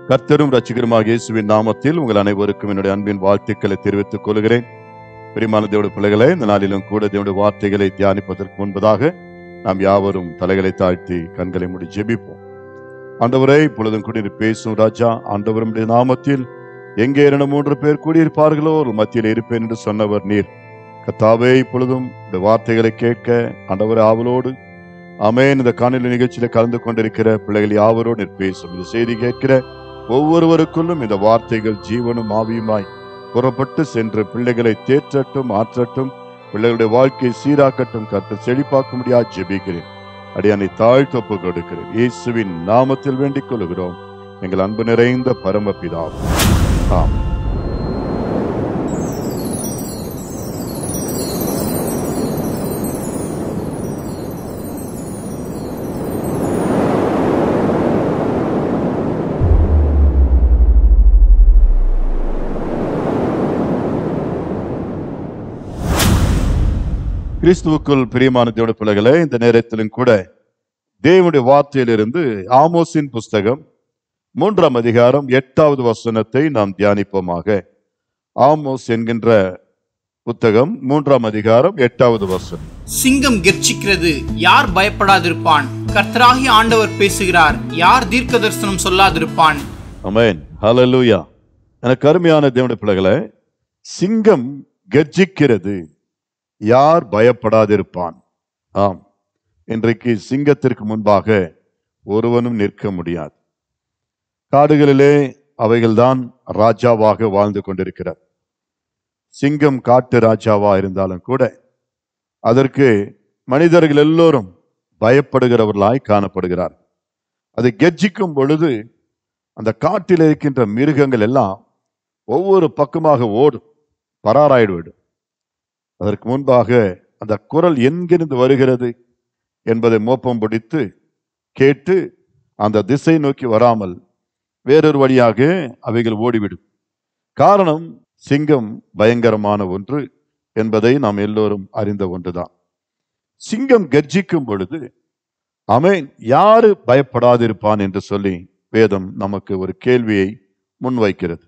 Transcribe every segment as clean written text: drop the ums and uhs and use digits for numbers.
கர்த்தரும் இரட்சகருமாகிய இயேசுவின் நாமத்தில் உங்கள் அனைவருக்கும் என்னுடைய அன்பின் வாழ்த்துக்களை தெரிவித்துக் கொள்கிறேன். பிரியமான தேவனுடைய பிள்ளைகளே, இந்த நாளிலும் கூட தேவனுடைய வார்த்தைகளை தியானிப்பதற்கு முன்பதாக நாம் யாவரும் தலைகளை தாழ்த்தி கண்களை மூடி ஜெபிப்போம். ஆண்டவரே, இப்பொழுதும் கூடி பேசும் ராஜா, ஆண்டவருடைய நாமத்தில் எங்கே 2-3 பேர் கூடியிருப்பார்களோ ஒரு மத்தியில் இருப்பேன் என்று சொன்னவர் நீர். கர்த்தாவே, இப்பொழுதும் இந்த வார்த்தைகளை கேட்க ஆண்டவரே ஆவலோடு ஆமென் இந்த காணொலி நிகழ்ச்சியில கலந்து கொண்டிருக்கிற பிள்ளைகள் யாவரோடு நீர் பேசும். இந்த செய்தி கேட்கிற ஒவ்வொருவருக்குள்ளும் இந்த வார்த்தைகள் ஜீவனும் ஆவியுமாய் புறப்பட்டு சென்று பிள்ளைகளை தேற்றட்டும், ஆற்றட்டும், பிள்ளைகளுடைய வாழ்க்கையை சீராக்கட்டும். கர்த்தர் செழிப்பாக்க முடியாது ஜெபிக்கிறேன். அடியானை தாழ்த்து ஒப்புக் கொடுக்கிறேன். இயேசுவின் நாமத்தில் வேண்டிக் கொள்கிறோம் எங்கள் அன்பு நிறைந்த பரமபிதாவே. ஆமென். கிறிஸ்துவுக்குள் பிரியமான தேவனுடைய பிள்ளைகளே, இந்த நேரத்திலும் கூட தேவனுடைய வார்த்தையிலிருந்து ஆமோஸின் புஸ்தகம் 3ஆம் அதிகாரம் 8வது வசனத்தை நாம் தியானிப்போமாக. ஆமோஸ் என்கின்ற புத்தகம் 3ஆம் அதிகாரம் 8வது வசனம். சிங்கம் கெர்ச்சிக்கிறது, யார் பயப்படாதிருப்பான்? கர்த்தராகிய ஆண்டவர் பேசுகிறார், யார் தீர்க்க தரிசனம் சொல்லாதிருப்பான்? ஆமென், ஹல்லேலூயா. எனக்கு அருமையான தேவனுடைய பிள்ளைகளே, சிங்கம் கெர்ச்சிக்கிறது, யார் பயப்படாதிருப்பான்? ஆம், இன்றைக்கு சிங்கத்திற்கு முன்பாக ஒருவனும் நிற்க முடியாது. காடுகளிலே அவைகள்தான் ராஜாவாக வாழ்ந்து கொண்டிருக்கிறார். சிங்கம் காட்டு ராஜாவா இருந்தாலும் கூட அதற்கு மனிதர்கள் எல்லோரும் பயப்படுகிறவர்களாய் காணப்படுகிறார். அது கெர்ச்சிக்கும் பொழுது அந்த காட்டில் இருக்கின்ற மிருகங்கள் எல்லாம் ஒவ்வொரு பக்கமாக ஓடும், பராராயிடும். அதற்கு முன்பாக அந்த குரல் எங்கிருந்து வருகிறது என்பதை மோப்பம் பிடித்து கேட்டு அந்த திசை நோக்கி வராமல் வேறொரு வழியாக அவைகள் ஓடிவிடும். காரணம், சிங்கம் பயங்கரமான ஒன்று என்பதை நாம் எல்லோரும் அறிந்த ஒன்றுதான். சிங்கம் கெர்ச்சிக்கும் பொழுது ஆமென், யாரு பயப்படாதிருப்பான் என்று சொல்லி வேதம் நமக்கு ஒரு கேள்வியை முன்வைக்கிறது.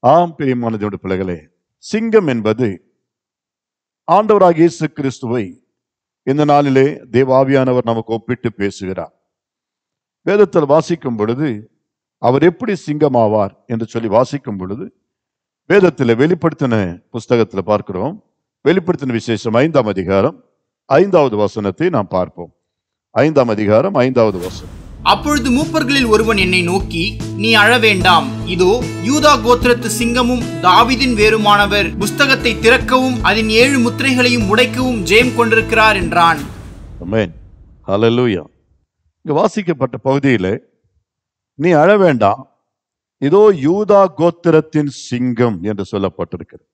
ஆம், பிரியமான தேவனுடைய பிள்ளைகளே, சிங்கம் என்பது ஆண்டவராகிய இயேசு கிறிஸ்துவை இந்த நாளிலே தேவாவியானவர் நமக்கு ஒப்பிட்டு பேசுகிறார். வேதத்தில் வாசிக்கும் பொழுது அவர் எப்படி சிங்கமாவார் என்று சொல்லி வாசிக்கும் பொழுது வேதத்தில் வெளிப்படுத்தின புஸ்தகத்தில் பார்க்கிறோம். வெளிப்படுத்தின விசேஷம் 5ஆம் அதிகாரம் 5வது வசனத்தை நாம் பார்ப்போம். 5ஆம் அதிகாரம் 5வது வசனம். அப்பொழுது மூப்பர்களில் ஒருவன் என்னை நோக்கி, நீ அழ வேண்டாம், இதோ யூதா கோத்திரத்து சிங்கமும் தாவீதின் வேருமானவர் புஸ்தகத்தை திறக்கவும் அதன் 7 முத்திரைகளையும் உடைக்கவும் ஜெயம் கொண்டிருக்கிறார் என்றான். ஆமென், ஹல்லேலூயா. இங்க வாசிக்கப்பட்ட பகுதியிலே நீ அழ வேண்டாம், இதோ யூதா கோத்திரத்தின் சிங்கம் என்று சொல்லப்பட்டிருக்கிறது.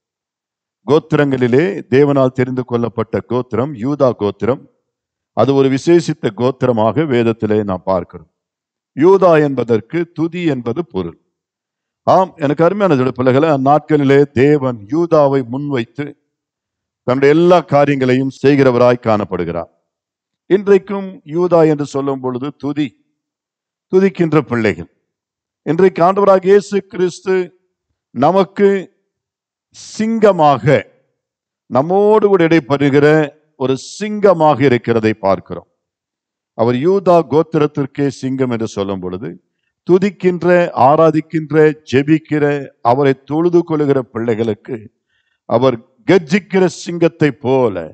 கோத்திரங்களிலே தேவனால் தெரிந்து கொள்ளப்பட்ட கோத்திரம் யூதா கோத்திரம். அது ஒரு விசேஷித்த கோத்திரமாக வேதத்திலே நாம் பார்க்கிறோம். யூதா என்பதற்கு துதி என்பது பொருள். ஆம், எனக்கு அருமையான பிள்ளைகளை, அந்நாட்களிலே தேவன் யூதாவை முன்வைத்து தன்னுடைய எல்லா காரியங்களையும் செய்கிறவராய் காணப்படுகிறார். இன்றைக்கும் யூதா என்று சொல்லும் பொழுது துதிக்கின்ற பிள்ளைகள். இன்றைக்கு ஆண்டவராகிய இயேசு கிறிஸ்து நமக்கு சிங்கமாக நம்மோடு கூட இடைப்படுகிற ஒரு சிங்கமாக இருக்கிறதை பார்க்கிறோம். அவர் யூதா கோத்திரத்திற்கே சிங்கம் என்று சொல்லும் பொழுது துதிக்கின்ற, ஆராதிக்கின்ற, ஜெபிக்கிற, அவரை தொழுது கொள்ளுகிற பிள்ளைகளுக்கு அவர் கெர்ச்சிக்கிற சிங்கத்தை போல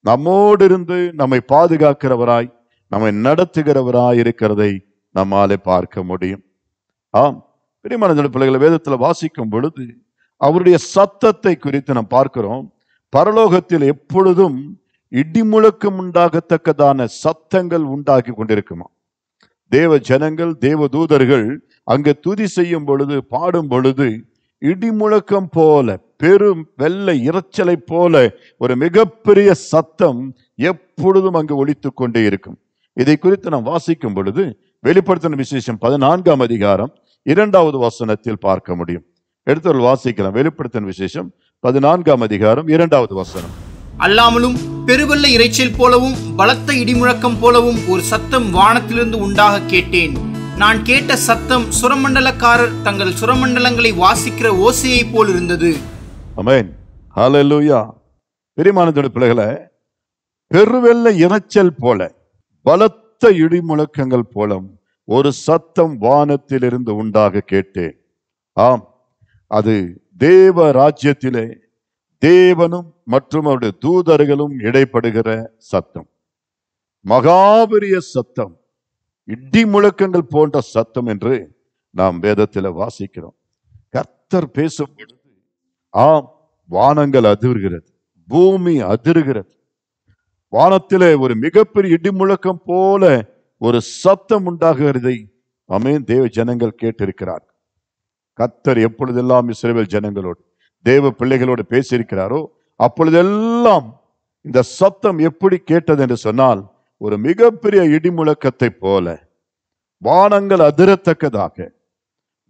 நம்மோடு இருந்து நம்மை பாதுகாக்கிறவராய், நம்மை நடத்துகிறவராய் இருக்கிறதை நம்மாலே பார்க்க முடியும். ஆம், பிரியமான பிள்ளைகளை, வேதத்தில் வாசிக்கும் பொழுது அவருடைய சத்தத்தை குறித்து நாம் பார்க்கிறோம். பரலோகத்தில் எப்பொழுதும் இடிமுழக்கம் உண்டாகத்தக்கதான சத்தங்கள் உண்டாக்கி கொண்டிருக்குமா. தேவ ஜனங்கள், தேவ தூதர்கள் அங்கு துதி செய்யும் பொழுது, பாடும் பொழுது இடிமுழக்கம் போல, பெரும் வெள்ளை இரைச்சலை போல ஒரு மிகப்பெரிய சத்தம் எப்பொழுதும் அங்கு ஒலித்துக் கொண்டே இருக்கும். இதை குறித்து நாம் வாசிக்கும் பொழுது வெளிப்படுத்தின விசேஷம் 14ஆம் அதிகாரம் 2வது வசனத்தில் பார்க்க முடியும். எடுத்து வாசிக்கலாம். வெளிப்படுத்தின விசேஷம் 14ஆம் அதிகாரம் 2வது வசனம். அல்லாமலும் பெருவெள்ள இரைச்சல் போலவும் பலத்த இடிமுழக்கம் போலவும் ஒரு சத்தம் வானத்திலிருந்து உண்டாக கேட்டேன். நான் கேட்ட சத்தம் சுரமண்டலக்காரர் தங்கள் சுரமண்டலங்களை வாசிக்கிற ஓசையை போல் இருந்தது. ஆமென். ஹல்லேலூயா. பிரியமானவருடைய பிள்ளைகளே, பெருவெள்ள இரைச்சல் போல, பலத்த இடி முழக்கங்கள் போல ஒரு சத்தம் வானத்திலிருந்து உண்டாக கேட்டேன். ஆம், அது தேவ ராஜ்யத்திலே தேவனும் மற்றும் அவருடைய தூதர்களும் இடைப்படுகிற சத்தம். மகாபெரிய சத்தம், இடி முழக்கங்கள் போன்ற சத்தம் என்று நாம் வேதத்தில் வாசிக்கிறோம். கர்த்தர் பேசும் பொழுது ஆம், வானங்கள் அதிர்கிறது, பூமி அதிர்கிறது. வானத்திலே ஒரு மிகப்பெரிய இடி முழக்கம் போல ஒரு சத்தம் உண்டாகிறதை ஆமென் தேவ ஜனங்கள் கேட்டிருக்கிறார். கர்த்தர் எப்பொழுதெல்லாம் இஸ்ரவேல் ஜனங்களோடு தேவ பிள்ளைகளோடு பேசியிருக்கிறாரோ அப்பொழுதெல்லாம் இந்த சத்தம் எப்படி கேட்டது என்று சொன்னால், ஒரு மிகப்பெரிய இடி முழக்கத்தை போல வானங்கள் அதிரத்தக்கதாக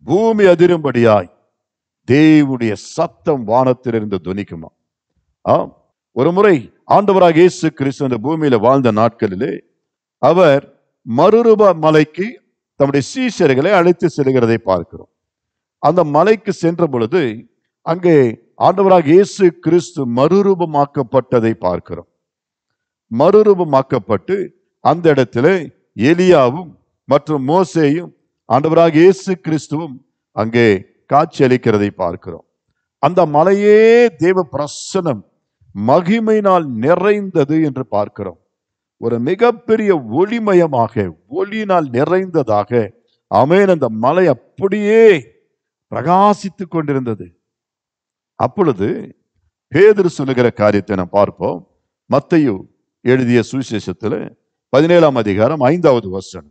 பூமி அதிரும்படியாய் தேவனுடைய சத்தம் வானத்திலிருந்து துணிக்குமா. ஆம், ஒரு முறை ஆண்டவராக இயேசு கிறிஸ்து அந்த பூமியில வாழ்ந்த நாட்களிலே அவர் மறுரூப மலைக்கு தம்முடைய சீஷர்களை அழைத்து செல்கிறதை பார்க்கிறோம். அந்த மலைக்கு சென்ற பொழுது அங்கே ஆண்டவராக இயேசு கிறிஸ்து மறுரூபமாக்கப்பட்டதை பார்க்கிறோம். மறுரூபமாக்கப்பட்டு அந்த இடத்திலே எலியாவும் மற்றும் மோசேயும் ஆண்டவராக இயேசு கிறிஸ்துவும் அங்கே காட்சி அளிக்கிறதை பார்க்கிறோம். அந்த மலையே தேவ பிரசன்னம் மகிமையினால் நிறைந்தது என்று பார்க்கிறோம். ஒரு மிகப்பெரிய ஒளிமயமாக, ஒளியினால் நிறைந்ததாக ஆமென் அந்த மலை அப்படியே பிரகாசித்துக் கொண்டிருந்தது. அப்பொழுது பேதுரு சொல்லுகிற காரியத்தை நாம் பார்ப்போம். மத்தேயு எழுதிய சுவிசேஷத்துல 17ஆம் அதிகாரம் 5வது வசனம்.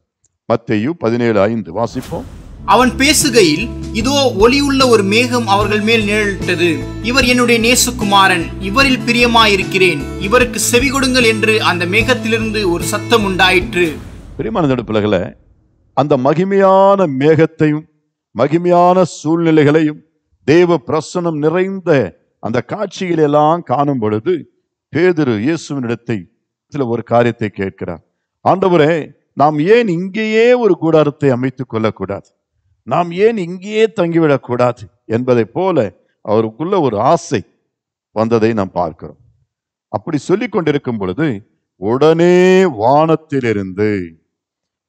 மத்தேயு 17:5 வாசிப்போம். அவன் பேசுகையில், இதோ ஒளியுள்ள ஒரு மேகம் அவர்கள் மேல் நிழலிட்டது. இவர் என்னுடைய நேசகுமாரன், இவரில் பிரியமாயிருக்கிறேன், இவருக்கு செவி கொடுங்கள் என்று அந்த மேகத்திலிருந்து ஒரு சத்தம் உண்டாயிற்று. பிரியமான பிள்ளைகளே, அந்த மகிமையான மேகத்தையும் மகிமையான சூழ்நிலைகளையும் தேவ பிரசன்னம் நிறைந்த அந்த காட்சிகளை எல்லாம் காணும் பொழுது பேதுரு இயேசுவினிடத்தை சில ஒரு காரியத்தை கேட்கிறார். ஆண்டவரே, நாம் ஏன் இங்கேயே ஒரு கூடாரத்தை அமைத்துக் கொள்ளக்கூடாது? நாம் ஏன் இங்கேயே தங்கிவிடக்கூடாது என்பதை போல அவருக்குள்ள ஒரு ஆசை வந்ததை நாம் பார்க்கிறோம். அப்படி சொல்லிக் கொண்டிருக்கும் பொழுது உடனே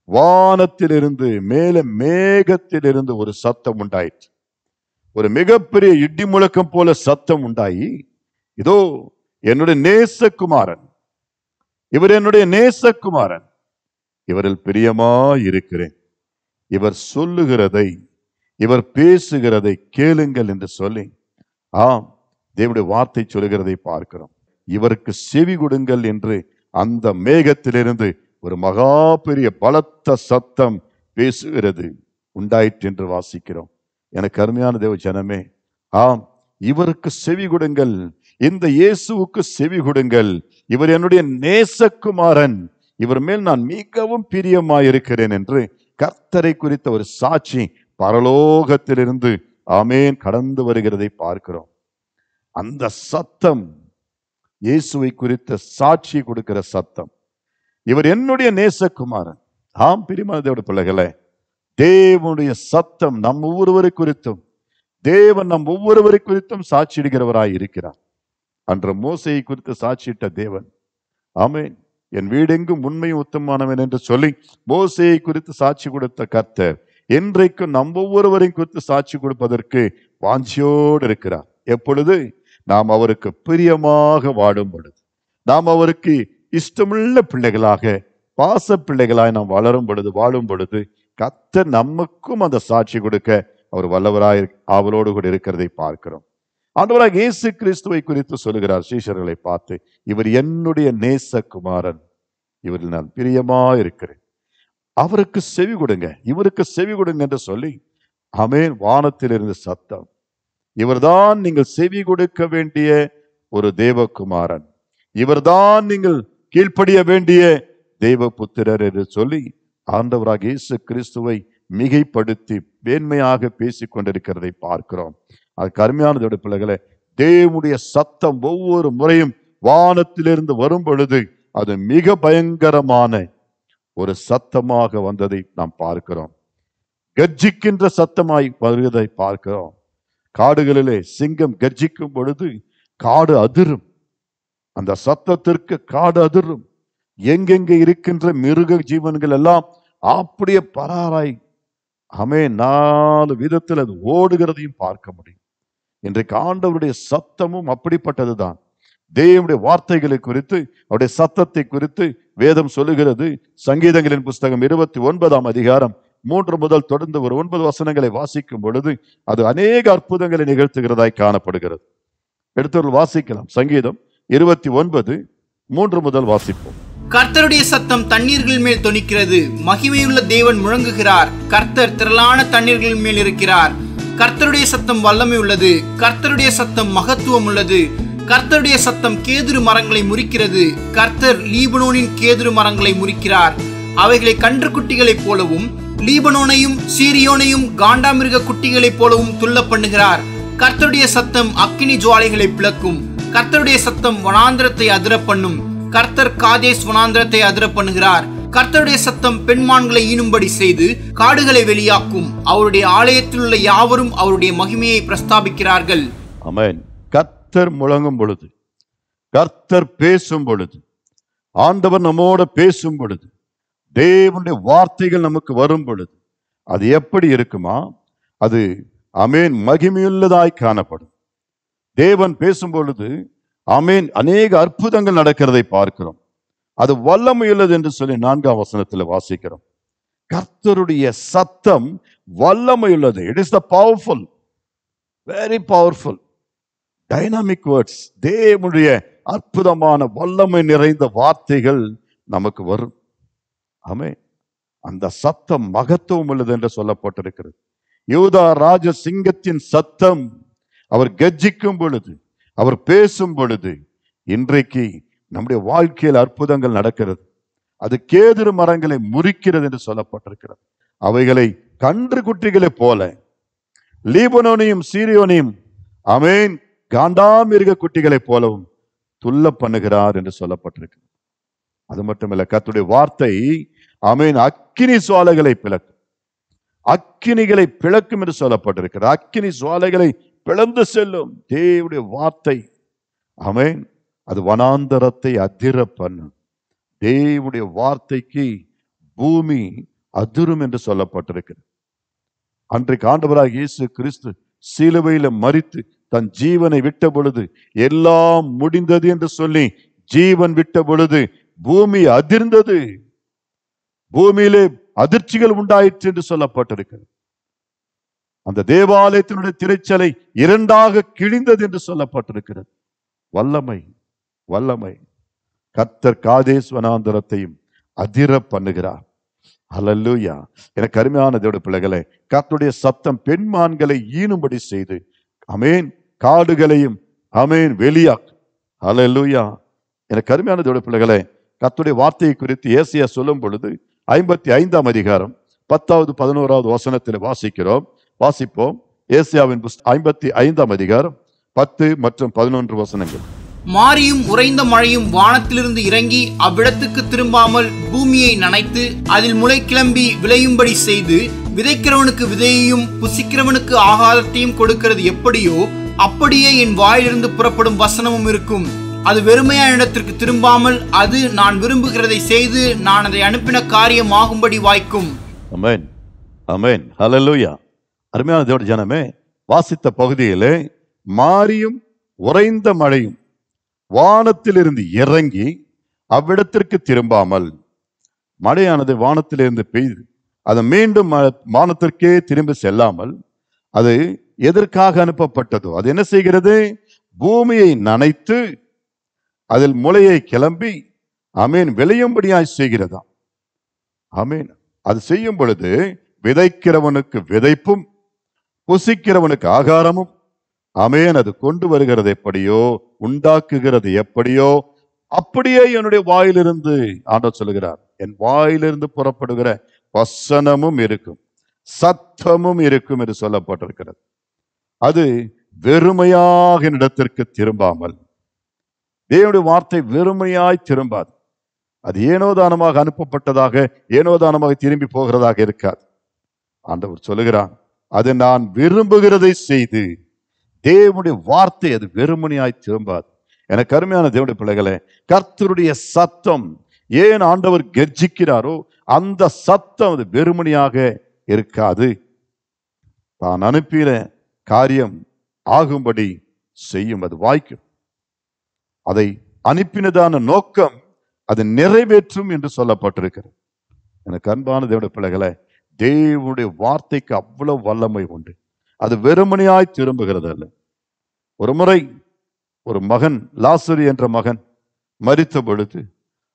வானத்திலிருந்து மேல மேகத்திலிருந்து ஒரு சத்தம் உண்டாயிற்று. ஒரு மிகப்பெரிய இடி முழக்கம் போல சத்தம் உண்டாயி, இதோ என்னுடைய நேசகுமாரன், இவர் என்னுடைய நேசகுமாரன், இவரில் பிரியமாயிருக்கிறேன், இவர் சொல்லுகிறதை, இவர் பேசுகிறதை கேளுங்கள் என்று சொல்லி ஆம் தேவனுடைய வார்த்தை சொல்லுகிறதை பார்க்கிறோம். இவருக்கு செவி கொடுங்கள் என்று அந்த மேகத்திலிருந்து ஒரு மகா பெரிய பலத்த சத்தம் பேசுகிறது உண்டாயிற்று என்று வாசிக்கிறோம். எனக்கு அருமையான தேவ ஜனமே, ஆம், இவருக்கு செவி கொடுங்கள், இந்த இயேசுவுக்கு செவி கொடுங்கள், இவர் என்னுடைய நேசகுமாரன், இவர் மேல் நான் மிகவும் பிரியமாயிருக்கிறேன் என்று கர்த்தரை குறித்த ஒரு சாட்சி பரலோகத்திலிருந்து ஆமென் கடந்து வருகிறதை பார்க்கிறோம். அந்த சத்தம் இயேசுவை குறித்த சாட்சி கொடுக்கிற சத்தம். இவர் என்னுடைய நேசகுமாரன். ஆம் பிரியமான தேவனுடைய பிள்ளைகளே, தேவனுடைய சத்தம் நம் ஒவ்வொருவரை குறித்தும், தேவன் நம் ஒவ்வொருவரை குறித்தும் சாட்சியிடுகிறவராய் இருக்கிறார். அன்று மோசேயை குறித்து சாட்சியிட்ட தேவன், ஆமென், என் வீடெங்கும் உண்மையும் உத்தமமானவன் என்று சொல்லி மோசேயை குறித்து சாட்சி கொடுத்த கர்த்தர் என்றைக்கும் நம் ஒவ்வொருவரையும் குறித்து சாட்சி கொடுப்பதற்கு வாஞ்சியோடு இருக்கிறார். எப்பொழுது நாம் அவருக்கு பிரியமாக வாடும் பொழுது, நாம் அவருக்கு இஷ்டமுள்ள பிள்ளைகளாக, பாச பிள்ளைகளாய் நாம் வளரும் பொழுது, வாழும் பொழுது கர்த்தர் நமக்கும் அந்த சாட்சி கொடுக்க அவர் வல்லவராய் அவளோடு கூட இருக்கிறதை பார்க்கிறோம். ஆண்டவராக இயேசு கிறிஸ்துவை குறித்து சொல்லுகிறார் சீஷர்களை பார்த்து, இவர் என்னுடைய நேசகுமாரன், இவரில் நான் பிரியமா இருக்கிறேன், அவருக்கு செவி கொடுங்க, இவருக்கு செவி கொடுங்க என்று சொல்லி ஆமென் வானத்திலிருந்து சத்தம். இவர்தான் நீங்கள் செவி கொடுக்க வேண்டிய ஒரு தேவகுமாரன், இவர்தான் நீங்கள் கீழ்ப்படிய வேண்டிய தேவ புத்திரர் என்று சொல்லி ஆண்டவராக இயேசு கிறிஸ்துவை மிகைப்படுத்தி மேன்மையாக பேசிக் கொண்டிருக்கிறதை பார்க்கிறோம். அது கருமையானதோட பிள்ளைகளை, தேவனுடைய சத்தம் ஒவ்வொரு முறையும் வானத்திலிருந்து வரும் பொழுது அது மிக பயங்கரமான ஒரு சத்தமாக வந்ததை நாம் பார்க்கிறோம். கர்ஜிக்கின்ற சத்தமாய் வருவதை பார்க்கிறோம். காடுகளிலே சிங்கம் கர்ஜிக்கும் பொழுது காடு அதிரும். அந்த சத்தத்திற்கு காடு அதிரும். எங்கெங்கே இருக்கின்ற மிருக ஜீவன்கள் எல்லாம் அப்படியே பராராய் ஆமென் 4 விதத்தில் அது ஓடுகிறதையும் பார்க்க முடியும். இன்றைக்கு ஆண்டவருடைய சத்தமும் அப்படிப்பட்டதுதான். தேவனுடைய வார்த்தைகளை குறித்து, அவருடைய சத்தத்தை குறித்து வேதம் சொல்லுகிறது. சங்கீதங்களின் புஸ்தகம் 29ஆம் அதிகாரம் 3 முதல் தொடர்ந்து ஒரு 9 வசனங்களை வாசிக்கும் பொழுது அது அநேக அற்புதங்களை நிகழ்த்துகிறதாய் காணப்படுகிறது. எடுத்தவர்கள் வாசிக்கலாம். சங்கீதம் 29 3 முதல் வாசிப்போம். கர்த்தருடைய சத்தம் தண்ணீர்கள் மேல் தொனிக்கிறது, மகிமையுள்ள தேவன் முழங்குகிறார். கர்த்தர் திரளான தண்ணீர்கள் மேல் இருக்கிறார். கர்த்தருடைய சத்தம் வல்லமை உள்ளது, கர்த்தருடைய சத்தம் மகத்துவம் உள்ளது. கர்த்தருடைய சத்தம் கேதுரு மரங்களை முறிக்கிறது. கர்த்தர் லீபனோனின் கேதுரு மரங்களை முறிக்கிறார். அவைகளை கன்றுக்குட்டிகளைப் போலவும் லீபனோனையும் சீரியோனையும் காண்டாமிருக குட்டிகளைப் போலவும் துள்ள பண்ணுகிறார். கர்த்தருடைய சத்தம் அக்கினி ஜுவாலைகளை பிளக்கும். கர்த்தருடைய சத்தம் வனாந்திரத்தை அதிர பண்ணும். கர்த்தர் காதேஸ் வனாந்திரத்தை அதிர பண்ணுகிறார். கர்த்தருடைய சத்தம் பெண்மான்களை ஈனும்படி செய்து காடுகளை வெளியாக்கும். அவருடைய ஆலயத்தில் உள்ள யாவரும் அவருடைய மகிமையை பிரஸ்தாபிக்கிறார்கள். ஆமென். கர்த்தர் முழங்கும் பொழுது, கர்த்தர் பேசும் பொழுது, ஆண்டவர் நம்மோட பேசும் பொழுது, தேவனுடைய வார்த்தைகள் நமக்கு வரும் பொழுது அது எப்படி இருக்குமா? அது ஆமென் மகிமையுள்ளதாய் காணப்படும். தேவன் பேசும் பொழுது ஆமென் அநேக அற்புதங்கள் நடக்கிறதை பார்க்கிறோம். அது வல்லமையுள்ளது என்று சொல்லி 4ஆம் வசனத்தில் வாசிக்கிறோம். கர்த்தருடைய சத்தம் வல்லமையுள்ளது. It is the powerful, very powerful dynamic words. தேவனுடைய அற்புதமான வல்லமை நிறைந்த வார்த்தைகள் நமக்கு வரும். ஆமென். அந்த சத்தம் மகத்துவம் உள்ளது என்று சொல்லப்பட்டிருக்கிறது. யூதா ராஜ சிங்கத்தின் சத்தம், அவர் கர்ஜிக்கும் பொழுது, அவர் பேசும் பொழுது இன்றைக்கு நம்முடைய வாழ்க்கையில் அற்புதங்கள் நடக்கிறது. அது கேதுரு மரங்களை முறிக்கிறது என்று சொல்லப்பட்டிருக்கிறது. அவைகளை கன்று குட்டிகளை போல லீபனோனையும் சீரியோனையும் ஆமென் காண்டாமிருக குட்டிகளை போலவும் துள்ள பண்ணுகிறார் என்று சொல்லப்பட்டிருக்கிறது. அது மட்டுமல்ல, கர்த்தருடைய வார்த்தை ஆமென் அக்கினி சுவாலைகளை பிளக்கும். அக்கினிகளை பிளக்கும் என்று சொல்லப்பட்டிருக்கிறது. அக்கினி சுவாலைகளை பிளந்து செல்லும் தேவனுடைய வார்த்தை. ஆமென். அது வனாந்தரத்தை அதிர பண்ணும். தேவனுடைய வார்த்தைக்கு பூமி அதிரும் என்று சொல்லப்பட்டிருக்கிறது. அன்றைக்கு ஆண்டவராக இயேசு கிறிஸ்து சிலுவையில மரித்து தன் ஜீவனை விட்ட பொழுது, எல்லாம் முடிந்தது என்று சொல்லி ஜீவன் விட்ட பொழுது பூமி அதிர்ந்தது. பூமியிலே அதிர்ச்சிகள் உண்டாயிற்று என்று சொல்லப்பட்டிருக்கிறது. அந்த தேவாலயத்தினுடைய திரைச்சலை 2ஆக கிழிந்தது என்று சொல்லப்பட்டிருக்கிறது. வல்லமை, வல்லமை. கர்த்தர் காதேஸ் வனாந்தரத்தையும் அதிர பண்ணுகிறார். ஹல்லேலூயா. எனக்கு அருமையான தேவனுடைய பிள்ளைகளே, கர்த்தருடைய சத்தம் பெண்மான்களை ஈனும்படி செய்து ஆமென் காடுகளையும் ஆமென் வெளியாக்கும். ஹல்லேலூயா. எனக்கு அருமையான தேவனுடைய பிள்ளைகளே, கர்த்தருடைய வார்த்தையை குறித்து ஏசாயா சொல்லும் பொழுது 55ஆம் அதிகாரம் 10வது 11வது வசனத்தில் வாசிக்கிறோம். வாசிப்போம். ஏசாயாவின் 55ஆம் அதிகாரம் 10 மற்றும் 11 வசனங்கள். மாரியும் உறைந்த மழையும் வானத்திலிருந்து இறங்கி அவ்விடத்துக்கு திரும்பாமல் பூமியை நனைத்து அதில் முளை கிளம்பி விளையும்படி செய்து விதைக்கிறவனுக்கு விதையையும் புசிக்கிறவனுக்கு ஆகாரத்தையும் கொடுக்கிறது எப்படியோ அப்படியே என் வாயிலிருந்து புறப்படும் வசனமும் இருக்கும். அது வெறுமையான இடத்திற்கு திரும்பாமல் அது நான் விரும்புகிறதை செய்து நான் அதை அனுப்பின காரியம் ஆகும்படி வாய்க்கும். ஆமென், ஆமென், ஹல்லேலூயா. அருமையான தேவ ஜனமே, வாசித்த பகுதியிலே மாரியும் உறைந்த மழையும் வானத்திலிருந்து இறங்கி அவ்விடத்திற்கு திரும்பாமல், மழையானது வானத்திலிருந்து பெய்து அது மீண்டும் வானத்திற்கே திரும்பி செல்லாமல் அது எதற்காக அனுப்பப்பட்டதோ அது என்ன செய்கிறது? பூமியை நனைத்து அதில் முளையை கிளம்பி ஆமென் விளையும்படியாய் செய்கிறதா. ஆமென். அது செய்யும் பொழுது விதைக்கிறவனுக்கு விதைப்பும் புசிக்கிறவனுக்கு ஆகாரமும் ஆமென் அது கொண்டு வருகிறது எப்படியோ, உண்டாக்குகிறது எப்படியோ அப்படியே என்னுடைய வாயிலிருந்து ஆண்டவர் சொல்லுகிறார், என் வாயிலிருந்து புறப்படுகிற வசனமும் இருக்கும், சத்தமும் இருக்கும் என்று சொல்லப்பட்டிருக்கிறது. அது வெறுமையாக இடத்திற்கு திரும்பாமல், தேவனுடைய வார்த்தை வெறுமையாய் திரும்பாது. அது ஏனோதானமாக அனுப்பப்பட்டதாக ஏனோதானமாக திரும்பி போகிறதாக இருக்காது. ஆண்டவர் சொல்லுகிறான், அது நான் விரும்புகிறதை செய்து. தேவனுடைய வார்த்தை அது வெறுமனையாய் திரும்பாது. எனக்கு அருமையான தேவனுடைய பிள்ளைகளே, கர்த்தருடைய சத்தம் ஏன் ஆண்டவர் கர்ஜிக்கிறாரோ அந்த சத்தம் அது வெறுமனையாக இருக்காது. தான் அனுப்பின காரியம் ஆகும்படி செய்யும், அது வாய்க்கும். அதை அனுப்பினதான நோக்கம் அது நிறைவேற்றும் என்று சொல்லப்பட்டிருக்கிறது. எனக்கு அன்பான தேவனுடைய பிள்ளைகளே, தேவனுடைய வார்த்தைக்கு அவ்வளவு வல்லமை உண்டு. அது வெறுமனையாய் திரும்புகிறது அல்ல. ஒரு முறை ஒரு மகன், லாசரு என்ற மகன் மரித்த பொழுது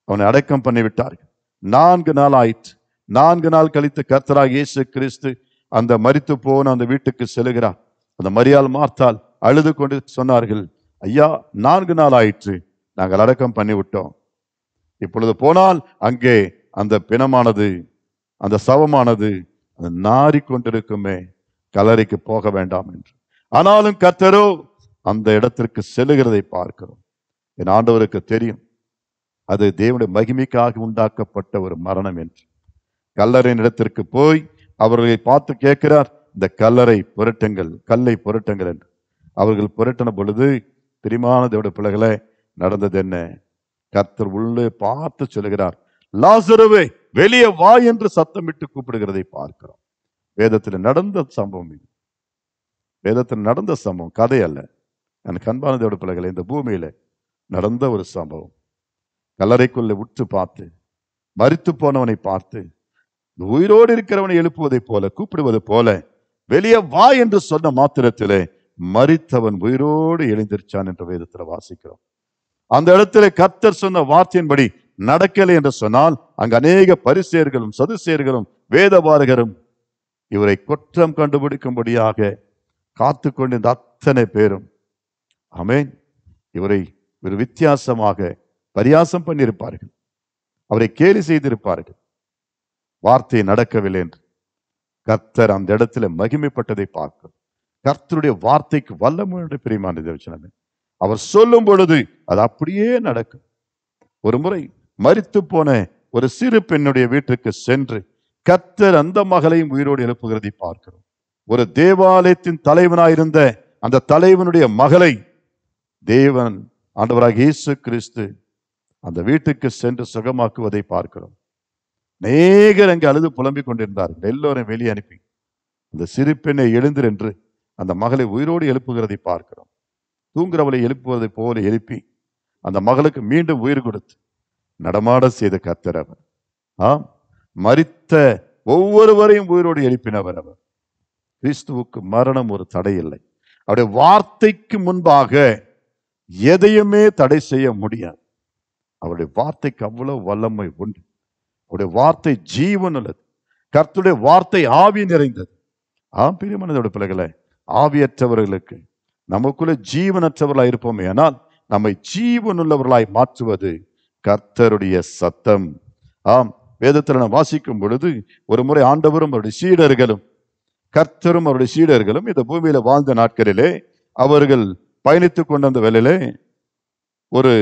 அவனை அடக்கம் பண்ணிவிட்டார்கள். 4 நாள் ஆயிற்று. 4 நாள் கழித்து கர்த்தராகிய இயேசு கிறிஸ்து அந்த மரித்து போன அந்த வீட்டுக்கு செல்கிறார். அந்த மரியாள் மார்த்தாள் அழுது கொண்டு சொன்னார்கள், ஐயா, 4 நாள் ஆயிற்று, நாங்கள் அடக்கம் பண்ணிவிட்டோம். இப்பொழுது போனால் அங்கே அந்த பிணமானது, அந்த சவமானது அது நாறிக்கொண்டிருக்குமே, கல்லறைக்கு போக வேண்டாம் என்று. ஆனாலும் கர்த்தரோ அந்த இடத்திற்கு செல்லுகிறதை பார்க்கிறோம். என் ஆண்டவருக்கு தெரியும் அது தேவனுடைய மகிமைக்காக உண்டாக்கப்பட்ட ஒரு மரணம் என்று. கல்லறையின் இடத்திற்கு போய் அவர்களை பார்த்து கேட்கிறார், இந்த கல்லறை புரட்டுங்கள், கல்லை புரட்டுங்கள் என்று. அவர்கள் புரட்டின பொழுது பிரியமான தேவனுடைய பிள்ளைகளே, நடந்தது என்ன? கர்த்தர் உள்ளே பார்த்து சொல்லுகிறார், லாசருவே வெளியே வா என்று சத்தமிட்டு கூப்பிடுகிறதை பார்க்கிறோம். வேதத்தில் நடந்த சம்பவம் இது. வேதத்தில் நடந்த சம்பவம், கதை அல்ல. எனக்கு அன்பான தேவனுடைய பிள்ளைகளே, இந்த பூமியில நடந்த ஒரு சம்பவம். கல்லறைக்குள்ளே உற்று பார்த்து மரித்து போனவனை பார்த்து உயிரோடு இருக்கிறவனை எழுப்புவதை போல, கூப்பிடுவது போல வெளியே வா என்று சொன்ன மாத்திரத்திலே மரித்தவன் உயிரோடு எழுந்திருச்சான் என்று வேதத்தில் வாசிக்கிறோம். அந்த இடத்துல கர்த்தர் சொன்ன வார்த்தையின்படி நடக்கலை என்று சொன்னால் அங்கு அநேக பரிசேயர்களும் சதுசேயர்களும் வேதபாரகரும் இவரை குற்றம் கண்டுபிடிக்கும்படியாக காத்து கொண்டிருந்த அத்தனை பேரும், ஆமென், இவரை ஒரு வித்தியாசமாக பரியாசம் பண்ணியிருப்பார்கள், அவரை கேலி செய்திருப்பார்கள். வார்த்தை நடக்கவில்லை என்று கர்த்தர் அந்த இடத்துல மகிமைப்பட்டதை பார்க்கும். கர்த்தருடைய வார்த்தைக்கு வல்லமை என்று பிரியமான தேவஜனமே, அவர் சொல்லும் பொழுது அது அப்படியே நடக்கும். ஒரு முறை மரித்து போன ஒரு சிறு பெண்ணுடைய வீட்டுக்கு சென்று கர்த்தர் அந்த மகளையும் உயிரோடு எழுப்புகிறதை பார்க்கிறோம். ஒரு தேவாலயத்தின் தலைவனாயிருந்த அந்த தலைவனுடைய மகளை தேவன் ஆண்டவராகிய இயேசு கிறிஸ்து அந்த வீட்டுக்கு சென்று சுகமாக்குவதை பார்க்கிறோம். அநேகர் அங்கே அழுது புலம்பிக் கொண்டிருந்தார்கள். எல்லோரும் வெளியே அனுப்பி அந்த சிறு பெண்ணை எழுந்திரு என்று அந்த மகளை உயிரோடு எழுப்புகிறதை பார்க்கிறோம். தூங்குறவளை எழுப்புவதை போல எழுப்பி அந்த மகளுக்கு மீண்டும் உயிர் கொடுத்து நடமாட செய்த கர்த்தர் அவர். ஆம், மரித்த ஒவ்வொருவரையும் உயிரோடு எழுப்பினவர் அவர். கிறிஸ்துவுக்கு மரணம் ஒரு தடை இல்லை. அவருடைய வார்த்தைக்கு முன்பாக எதையுமே தடை செய்ய முடியாது. அவருடைய வார்த்தைக்கு அவ்வளவு வல்லமை உண்டு. அவருடைய வார்த்தை ஜீவன் உள்ளது. கர்த்தருடைய வார்த்தை ஆவி நிறைந்தது. ஆம் பிரியமானவருடைய பிள்ளைகளே, ஆவியற்றவர்களுக்கு நமக்குள்ள ஜீவனற்றவர்களாய் இருப்போமே, ஆனால் நம்மை ஜீவனுள்ளவர்களாய் மாற்றுவது கர்த்தருடைய சத்தம். ஆம், வேதத்தில் நாம் வாசிக்கும் பொழுது ஒரு முறை ஆண்டவரும் அவருடைய சீடர்களும் கர்த்தரும் அவருடைய சீடர்களும் இந்த பூமியில வாழ்ந்த நாட்களிலே அவர்கள் பயணித்துக் கொண்ட அந்த வேளையிலே ஒரு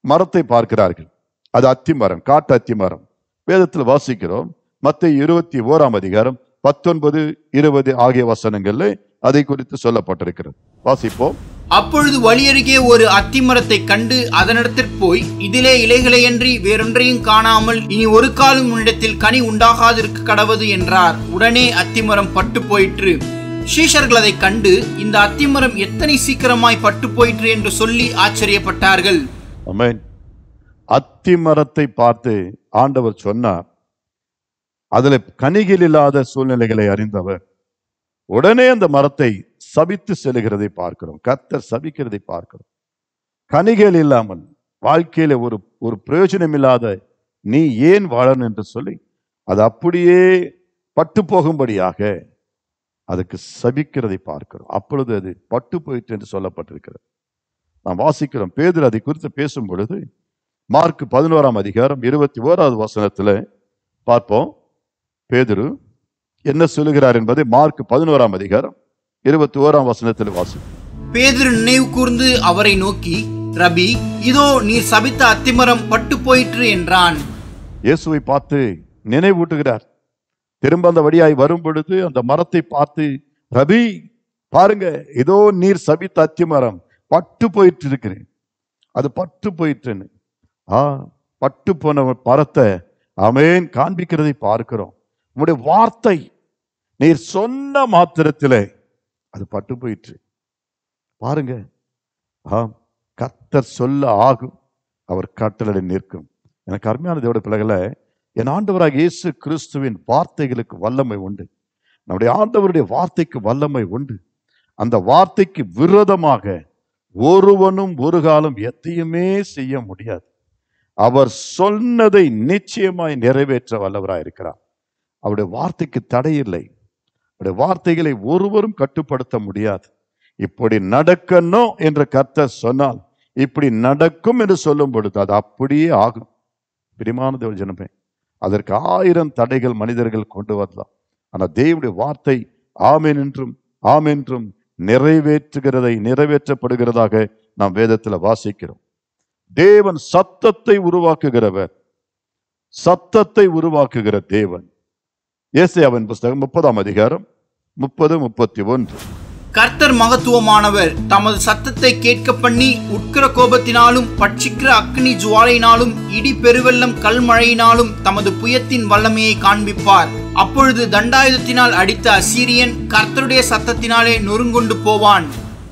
மரத்தை பார்க்கிறார்கள். அது அத்தி மரம், காட்டு அத்தி மரம். வேதத்தில் வாசிக்கிறோம். மத்தேயு 21 அதிகாரம் 19, 20 ஆகிய வசனங்கள்ல அதை குறித்து சொல்லப்பட்டிருக்கிறது. வாசிப்போம். அப்பொழுது வழியருகே ஒரு அத்திமரத்தை கண்டு அதனிடத்திற்கு போய், இதிலே இலைகளையன்றி வேறொன்றையும் காணாமல் இனி ஒரு காலம் உன்னிடத்தில் கனி உண்டாகாதிருக்க கடவது என்றார். உடனே அத்திமரம் பட்டு போயிற்று. சீஷர்கள் அதை கண்டு, இந்த அத்திமரம் எத்தனை சீக்கிரமாய் பட்டு போயிற்று என்று சொல்லி ஆச்சரியப்பட்டார்கள். ஆமென். அத்திமரத்தை பார்த்து ஆண்டவர் சொன்னார். அதுல கனிகள் இல்லாத சூழ்நிலைகளை அறிந்தவர் உடனே அந்த மரத்தை சபித்து செல்கிறதை பார்க்கிறோம். கர்த்தர் சபிக்கிறதை பார்க்கிறோம். கனிகள் இல்லாமல் வாழ்க்கையில ஒரு பிரயோஜனம் இல்லாத நீ ஏன் வாழணும் என்று சொல்லி அது அப்படியே பட்டு போகும்படியாக அதுக்கு சபிக்கிறதை பார்க்கிறோம். அப்பொழுது அது பட்டு போயிற்று என்று சொல்லப்பட்டிருக்கிறது. நாம் வாசிக்கிறோம். பேதுரு அதை குறித்து பேசும் பொழுது மார்க் 11 அதிகாரம் 21 வசனத்துல பார்ப்போம். பேதுரு என்ன சொல்லுகிறார் என்பதை மார்க் 11 அதிகாரம் 21 வசனத்தில் வாசிப்போம். பேதுரு நினைவு கூர்ந்து அவரை நோக்கி, ரபி, இதோ நீர் சபித்த அத்திமரம் பட்டு போயிற்று என்றான். இயேசுவை பார்த்து நினைவூட்டுகிறார். திரும்ப அந்த வழியாய் வரும் பொழுது அந்த மரத்தை பார்த்து, ரபி பாருங்க, ஏதோ நீர் சபித்த அத்தி மரம் பட்டு போயிட்டு இருக்கிறேன், அது பட்டு போயிட்டுன்னு பட்டு போன மரத்தை ஆமென் காண்பிக்கிறதை பார்க்கிறோம். உங்களுடைய வார்த்தை நீர் சொன்ன மாத்திரத்திலே அது பட்டு போயிற்று. பாருங்க, கர்த்தர் சொல்ல ஆகும், அவர் கட்டளை நிற்கும். எனக்கு அருமையான தேவனுடைய பிள்ளைகளை, என் ஆண்டவராக இயேசு கிறிஸ்துவின் வார்த்தைகளுக்கு வல்லமை உண்டு. நம்முடைய ஆண்டவருடைய வார்த்தைக்கு வல்லமை உண்டு. அந்த வார்த்தைக்கு விரோதமாக ஒருவனும் ஒரு காலம் எதையுமே செய்ய முடியாது. அவர் சொன்னதை நிச்சயமாய் நிறைவேற்ற வல்லவராய் இருக்கிறார். அவருடைய வார்த்தைக்கு தடையில்லை. அவருடைய வார்த்தைகளை ஒருவரும் கட்டுப்படுத்த முடியாது. இப்படி நடக்கணும் என்று கர்த்தர் சொன்னால் இப்படி நடக்கும் என்று சொல்லும் பொழுது அது அப்படியே ஆகும். பிரியமான தேவ ஜனமே, அதற்கு 1000 தடைகள் மனிதர்கள் கொண்டு வரலாம். ஆனால் தேவனுடைய வார்த்தை ஆமென் என்றும் ஆமென்றும் நிறைவேற்றப்படுகிறதாக நாம் வேதத்தில் வாசிக்கிறோம். தேவன் சத்தத்தை உருவாக்குகிறவர், சத்தத்தை உருவாக்குகிற தேவன். ஏசாயாவின் புஸ்தகம் 30ஆம் அதிகாரம் 30-31. கர்த்தர் மகத்துவமானவர், தமது சத்தத்தை கேட்க பண்ணி உட்கிற கோபத்தினாலும் பட்சிக்கிற அக்னி ஜுவாலையினாலும் இடி பெருவெள்ளம் கல்மழையினாலும் தமது புயத்தின் வல்லமையை காண்பிப்பார். அப்பொழுது தண்டாயுதத்தினால் அடித்த அசீரியன் கர்த்தருடைய சத்தத்தினாலே நொறுங்கொண்டு போவான்.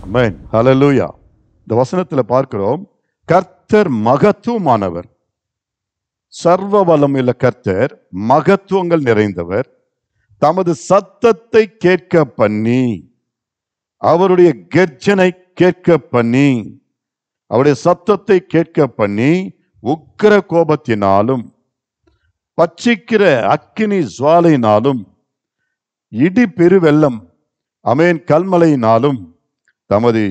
ஆமென், ஹல்லேலூயா. இந்த வசனத்தில் பார்க்கிறோம், கர்த்தர் மகத்துவமானவர், சர்வ வல்லமையுள்ள கர்த்தர் மகத்துவங்கள் நிறைந்தவர். தமது சத்தத்தை கேட்க பண்ணி, அவருடைய கர்ஜனை கேட்க பண்ணி, அவருடைய சத்தத்தை கேட்க பண்ணி உக்கிர கோபத்தினாலும் பட்சிக்கிற அக்கினி ஜுவாலையினாலும் இடி பெருவெள்ளம் ஆமென் கல்மழையினாலும் தமது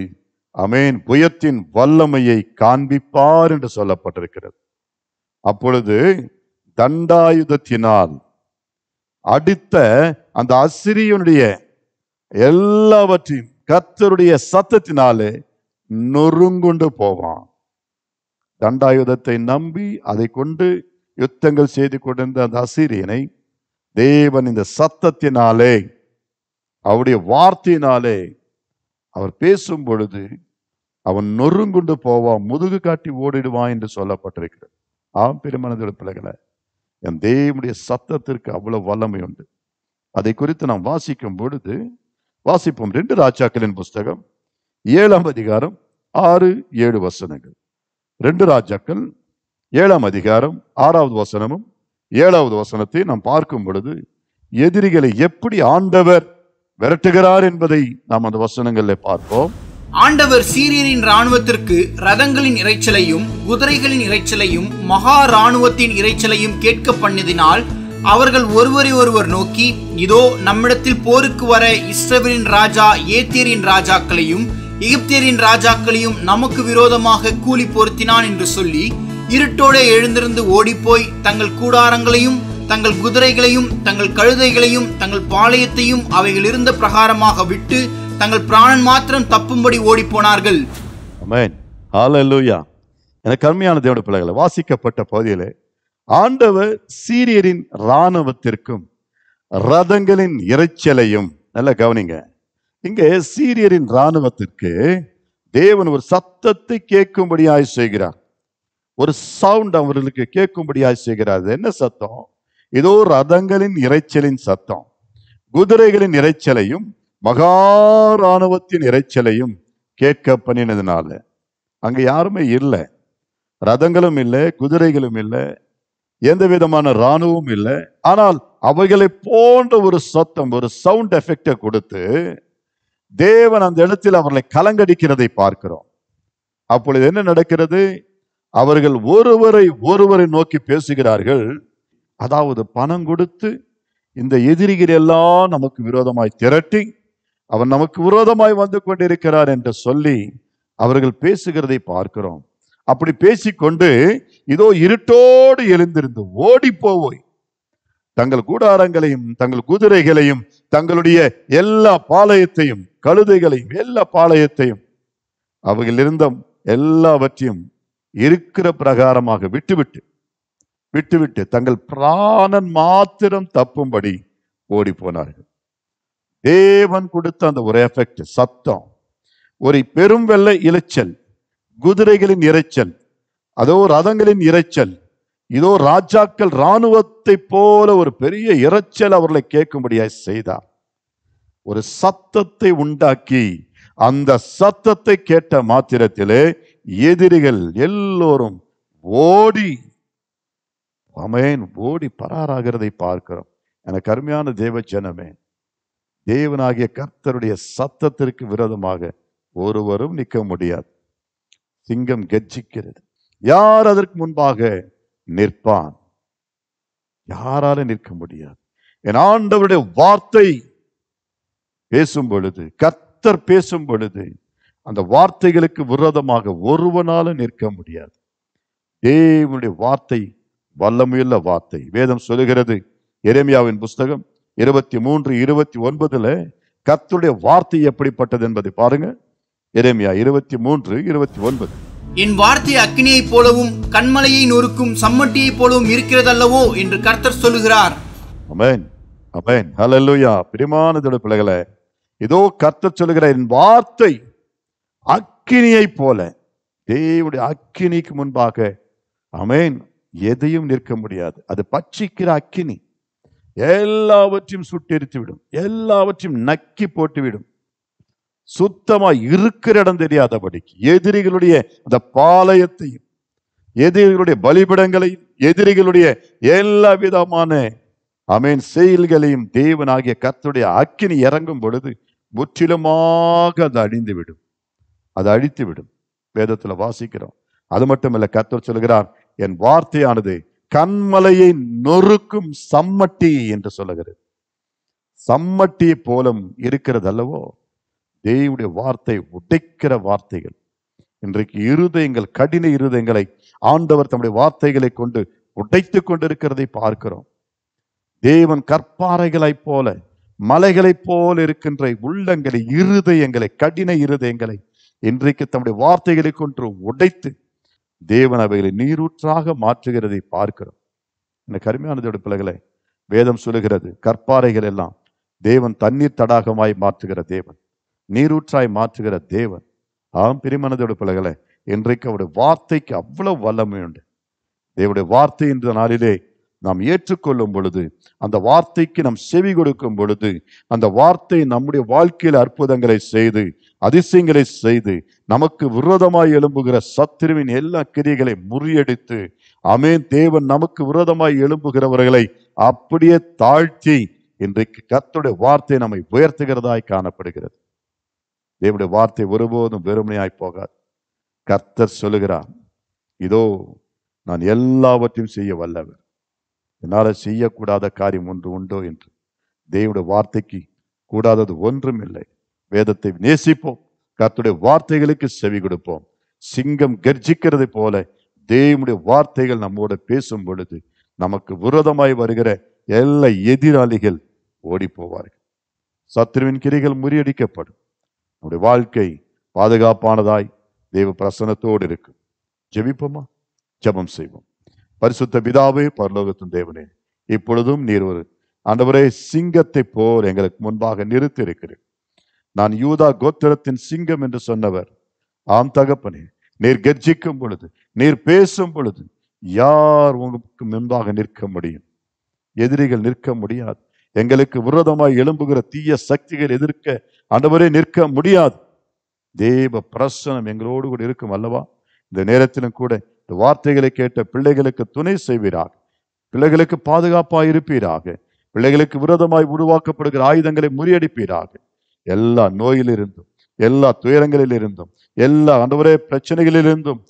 ஆமென் புயத்தின் வல்லமையை காண்பிப்பார் என்று சொல்லப்பட்டிருக்கிறது. அப்பொழுது தண்டாயுதத்தினால் அடித்த அந்த அசிரியனுடைய எல்லாவற்றையும் கர்த்தருடைய சத்தத்தினாலே நொறுங்குண்டு போவான். தண்டாயுதத்தை நம்பி அதை கொண்டு யுத்தங்கள் செய்து கொண்டிருந்த அந்த அசீரியனை தேவன் இந்த சத்தத்தினாலே, அவருடைய வார்த்தையினாலே அவர் பேசும் பொழுது அவன் நொறுங்குண்டு போவான், முதுகு காட்டி ஓடிடுவான் என்று சொல்லப்பட்டிருக்கிறது. ஆம் பெருமனதோட பிள்ளைகளை, என் தேவனுடைய சத்தத்திற்கு அவ்வளவு வல்லமை உண்டு. அதை குறித்து நாம் வாசிக்கும் பொழுது வாசிப்போம். 2 ராஜாக்களின் புஸ்தகம் 7ஆம் அதிகாரம் 6-7 வசனங்கள். 2 ராஜாக்கள் 7ஆம் அதிகாரம் 6வது வசனமும் 7வது வசனத்தை நாம் பார்க்கும் பொழுது எதிரிகளை எப்படி ஆண்டவர் விரட்டுகிறார் என்பதை நாம் அந்த வசனங்களில் பார்ப்போம். ஆண்டவர் சீரியரின் இராணுவத்திற்கு ரதங்களின் இரைச்சலையும் குதிரைகளின் இரைச்சலையும் மகா இராணுவத்தின் இரைச்சலையும் கேட்க பண்ணினால் அவர்கள் ஒருவரை ஒருவர் நோக்கி, இதோ நம்மிடத்தில் போருக்கு வர இஸ்ரவேலின் ராஜா ஏத்தியரின் ராஜாக்களையும் எகிப்தியரின் ராஜாக்களையும் நமக்கு விரோதமாக கூலி பொருத்தினான் என்று சொல்லி இருட்டோടെ எழுந்திருந்து ஓடிப்போய் தங்கள் கூடாரங்களையும் தங்கள் குதிரைகளையும் தங்கள் கழுதைகளையும் தங்கள் பாளையத்தையும் அவைகள் இருந்த பிரகாரமாக விட்டு தங்கள் பிராணன் மாத்திரம் தப்பும்படி ஓடி போனார்கள். ஆமென், ஹல்லேலூயா. எனக்கு அருமையான தேவனுடைய பிள்ளைகளை, வாசிக்கப்பட்ட பகுதியிலே ஆண்டவர் சீரியரின் இராணுவத்திற்கும் ரதங்களின் இரைச்சலையும், நல்ல கவனிங்க, இங்கே சீரியரின் இராணுவத்திற்கு தேவன் ஒரு சத்தத்தை கேட்கும்படியாய் செய்கிறார். ஒரு சவுண்ட் அவர்களுக்கு கேட்கும்படியாய் செய்கிறார். என்ன சத்தம்? இதோ ரதங்களின் இரைச்சலின் சத்தம், குதிரைகளின் இரைச்சலையும் மகா இராணுவத்தின் இரைச்சலையும் கேட்க பண்ணினதுனால அங்க யாருமே இல்லை, ரதங்களும் இல்லை, குதிரைகளும் இல்லை, எந்த விதமான இராணுவம் இல்லை. ஆனால் அவைகளை போன்ற ஒரு சத்தம், ஒரு சவுண்ட் எஃபெக்டை கொடுத்து தேவன் அந்த இடத்தில் அவர்களை கலங்கடிக்கிறதை பார்க்கிறோம். அப்பொழுது என்ன நடக்கிறது? அவர்கள் ஒருவரை நோக்கி பேசுகிறார்கள். அதாவது பணம் கொடுத்து இந்த எதிரிகள் எல்லாம் நமக்கு விரோதமாய் திரட்டி அவன் நமக்கு விரோதமாய் வந்து கொண்டிருக்கிறார் என்று சொல்லி அவர்கள் பேசுகிறதை பார்க்கிறோம். அப்படி பேசிக்கொண்டு இதோ இருட்டோடு எழுந்திருந்து ஓடி போவோய் தங்கள் கூடாரங்களையும் தங்கள் குதிரைகளையும் தங்களுடைய எல்லா பாளையத்தையும் கழுதைகளையும் எல்லா பாளையத்தையும் அவைகள் இருந்த எல்லாவற்றையும் இருக்கிற பிரகாரமாக விட்டுவிட்டு தங்கள் பிராணன் மாத்திரம் தப்பும்படி ஓடி போனார்கள். தேவன் கொடுத்த அந்த ஒரு எஃபெக்ட், சத்தம், ஒரு பெரும் வெள்ளை இரைச்சல், குதிரைகளின் இரைச்சல், அதோ ரதங்களின் இரைச்சல், இதோ ராஜாக்கள் இராணுவத்தை போல ஒரு பெரிய இரைச்சல் அவர்களை கேட்கும்படியாய் செய்தார். ஒரு சத்தத்தை உண்டாக்கி அந்த சத்தத்தை கேட்ட மாத்திரத்திலே எதிரிகள் எல்லோரும் ஓடி ஓடி பராராகிறதை பார்க்கிறோம். எனக்கு அருமையான தேவ ஜனமே, தேவனாகிய கர்த்தருடைய சத்தத்திற்கு விரோதமாக ஒருவரும் நிற்க முடியாது. சிங்கம் கர்ஜிக்கிறது, யார் அதற்கு முன்பாக நிற்பான்? யாரால நிற்க முடியாது. என் ஆண்டவருடைய வார்த்தை பேசும் பொழுது, கர்த்தர் பேசும் பொழுது, அந்த வார்த்தைகளுக்கு விரோதமாக ஒருவனால நிற்க முடியாது. தேவனுடைய வார்த்தை வல்லமையுள்ள வார்த்தை. வேதம் சொல்லுகிறது, எரேமியாவின் புஸ்தகம் 23:29 கர்த்தருடைய வார்த்தை எப்படிப்பட்டது என்பதை பாருங்க. எரேமியா 23:29. என் வார்த்தை அக்கினியைப் போலவும் கண்மலையை நொறுக்கும் சம்மட்டியைப் போலவும் இருக்கிறதல்லவோ என்று கர்த்தர் சொல்லுகிறார். ஆமென், ஆமென், ஹல்லேலூயா. பிரியமான தேவனுடைய பிள்ளைகளே, இதோ கர்த்தர் சொல்லுகிற என் வார்த்தை அக்கினியை போல. தேவனுடைய அக்கினிக்கு முன்பாக ஆமென் எதையும் நிற்க முடியாது. அது பட்சிக்கிற அக்கினி, எல்லாவற்றையும் சுட்டெரித்து விடும், எல்லாவற்றையும் நக்கி போட்டுவிடும். சுத்தமா இருக்கிற இடம் தெரியாதபடிக்கு எதிரிகளுடைய அந்த பாளையத்தையும், எதிரிகளுடைய பலிபிடங்களையும், எதிரிகளுடைய எல்லா விதமான ஆமென் செயல்களையும் தேவனாகிய கர்த்தருடைய அக்கினி இறங்கும் பொழுது முற்றிலுமாக அது அழிந்து விடும், அது அழித்து விடும். வேதத்துல வாசிக்கிறோம். அது மட்டுமல்ல, கர்த்தர் சொல்கிறார், என் வார்த்தையானது கண்மலையை நொறுக்கும் சம்மட்டி என்று சொல்லுகிறது. சம்மட்டியை போலும் இருக்கிறது அல்லவோ. தேவனுடைய வார்த்தை உடைக்கிற வார்த்தைகள். இன்றைக்கு இருதயங்கள், கடின இருதயங்களை ஆண்டவர் தம்முடைய வார்த்தைகளை கொண்டு உடைத்து கொண்டிருக்கிறதை பார்க்கிறோம். தேவன் கற்பாறைகளைப் போல, மலைகளைப் போல இருக்கின்ற உள்ளங்களை, இருதயங்களை, கடின இருதயங்களை இன்றைக்கு தம்முடைய வார்த்தைகளை கொண்டு உடைத்து தேவன் அவைகளை நீரூற்றாக மாற்றுகிறதை பார்க்கிறோம். எனக்கு அருமையானதோட பிள்ளைகளை, வேதம் சொல்லுகிறது, கற்பாறைகள் எல்லாம் தேவன் தண்ணீர் தடாகமாய் மாற்றுகிற தேவன், நீரூற்றாய் மாற்றுகிற தேவன். ஆம் பிரியமானதோட பிள்ளைகளை, இன்றைக்கு அவருடைய வார்த்தைக்கு அவ்வளவு வல்லமை உண்டு. தேவனுடைய வார்த்தை என்ற நாளிலே நாம் ஏற்றுக்கொள்ளும் பொழுது, அந்த வார்த்தைக்கு நாம் செவி கொடுக்கும் பொழுது, அந்த வார்த்தை நம்முடைய வாழ்க்கையில் அற்புதங்களை செய்து, அதிசயங்களை செய்து, நமக்கு விரோதமாய் எழும்புகிற சத்துருவின் எல்லா கிரியைகளை முறியடித்து, ஆமென், தேவன் நமக்கு விரோதமாய் எழும்புகிறவர்களை அப்படியே தாழ்த்தி இன்றைக்கு கர்த்தருடைய வார்த்தை நம்மை உயர்த்துகிறதாய் காணப்படுகிறது. தேவனுடைய வார்த்தை ஒருபோதும் வெறுமனையாய் போகாது. கர்த்தர் சொல்லுகிறார், இதோ நான் எல்லாவற்றையும் செய்ய வல்லவர், என்னால செய்யக்கூடாத காரியம் ஒன்று உண்டோ என்று. தேவனுடைய வார்த்தைக்கு கூடாதது ஒன்றும் இல்லை. வேதத்தை நேசிப்போம், கர்த்தருடைய வார்த்தைகளுக்கு செவி கொடுப்போம். சிங்கம் கர்ஜிக்கிறது போல தேவனுடைய வார்த்தைகள் நம்மோடு பேசும் பொழுது நமக்கு விரோதமாய் வருகிற எல்லா எதிராளிகள் ஓடி போவார்கள். சத்துருவின் கிரிகள் முறியடிக்கப்படும். நம்முடைய வாழ்க்கை பாதுகாப்பானதாய் தேவ பிரசன்னத்தோடு இருக்கும். ஜெபிப்போமா? ஜெபம் செய்வோம். பரிசுத்த பிதாவே, பரலோகத்தின் தேவனே, இப்பொழுதும் நீர் ஒரு ஆண்டவரே சிங்கத்தை போல் எங்களுக்கு முன்பாக நிறுத்தி இருக்கிறேன். நான் யூதா கோத்திரத்தின் சிங்கம் என்று சொன்னவர். ஆம் தகப்பனே, நீர் கர்ஜிக்கும் பொழுது, நீர் பேசும் பொழுது யார் உங்களுக்கு முன்பாக நிற்க முடியும்? எதிரிகள் நிற்க முடியாது. எங்களுக்கு விரோதமாய் எழும்புகிற தீய சக்திகள் எதிர்க்க ஆண்டவரே நிற்க முடியாது. தேவ பிரசனம் எங்களோடு கூட இருக்கும் அல்லவா? இந்த நேரத்திலும் கூட இந்த வார்த்தைகளை கேட்ட பிள்ளைகளுக்கு துணை செய்வீராக, பிள்ளைகளுக்கு பாதுகாப்பாய் இருப்பீராக, பிள்ளைகளுக்கு விரோதமாய் உருவாக்கப்படுகிற ஆயுதங்களை முறியடிப்பீராக. எல்லா நோயிலிருந்தும், எல்லா துயரங்களிலிருந்தும், எல்லா ஆண்டவரே பிரச்சனைகளிலிருந்தும்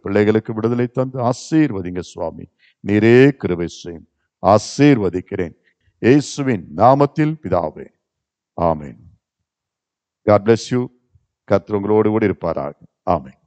பிள்ளைகளுக்கு விடுதலை தந்து ஆசீர்வதிங்க சுவாமி. நீரே கிருபை செய்யும். ஆசீர்வதிக்கிறேன் இயேசுவின் நாமத்தில் பிதாவே, ஆமென். God bless you. கர்த்தர் உங்களோடு கூட இருப்பாராக. ஆமென்.